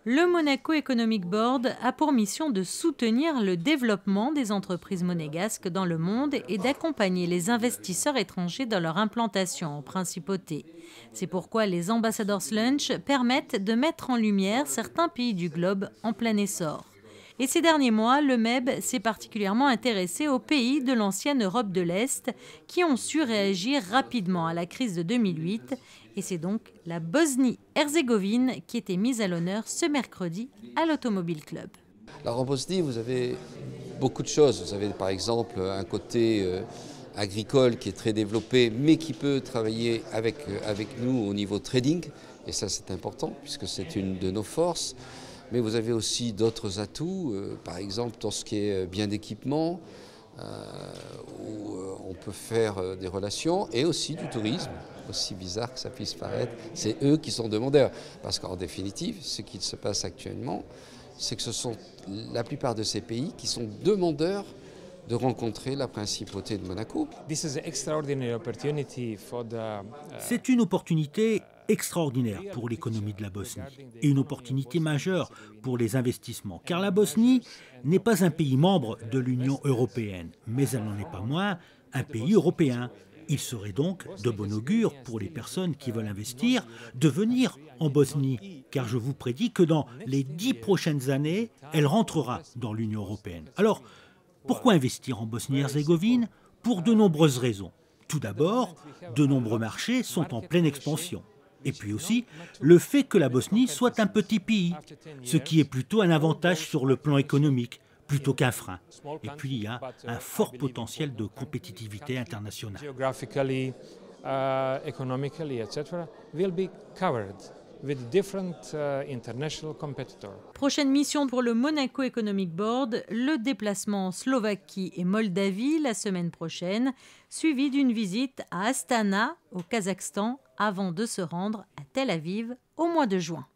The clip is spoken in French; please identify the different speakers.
Speaker 1: Le Monaco Economic Board a pour mission de soutenir le développement des entreprises monégasques dans le monde et d'accompagner les investisseurs étrangers dans leur implantation en principauté. C'est pourquoi les Ambassadors Lunch permettent de mettre en lumière certains pays du globe en plein essor. Et ces derniers mois, le MEB s'est particulièrement intéressé aux pays de l'ancienne Europe de l'Est qui ont su réagir rapidement à la crise de 2008. Et c'est donc la Bosnie-Herzégovine qui était mise à l'honneur ce mercredi à l'Automobile Club.
Speaker 2: Alors en Bosnie, vous avez beaucoup de choses. Vous avez par exemple un côté agricole qui est très développé, mais qui peut travailler avec nous au niveau trading. Et ça, c'est important, puisque c'est une de nos forces. Mais vous avez aussi d'autres atouts, par exemple dans ce qui est bien d'équipement, où on peut faire des relations, et aussi du tourisme, aussi bizarre que ça puisse paraître. C'est eux qui sont demandeurs. Parce qu'en définitive, ce qui se passe actuellement, c'est que ce sont la plupart de ces pays qui sont demandeurs de rencontrer la principauté de Monaco.
Speaker 3: C'est une opportunité extraordinaire pour l'économie de la Bosnie et une opportunité majeure pour les investissements, car la Bosnie n'est pas un pays membre de l'Union européenne, mais elle n'en est pas moins un pays européen. Il serait donc de bon augure pour les personnes qui veulent investir de venir en Bosnie, car je vous prédis que dans les 10 prochaines années, elle rentrera dans l'Union européenne. Alors, pourquoi investir en Bosnie-Herzégovine? Pour de nombreuses raisons. Tout d'abord, de nombreux marchés sont en pleine expansion. Et puis aussi, le fait que la Bosnie soit un petit pays, ce qui est plutôt un avantage sur le plan économique, plutôt qu'un frein. Et puis, il y a un fort potentiel de compétitivité internationale.
Speaker 1: Prochaine mission pour le Monaco Economic Board, le déplacement en Slovaquie et Moldavie la semaine prochaine, suivi d'une visite à Astana, au Kazakhstan, avant de se rendre à Tel Aviv au mois de juin.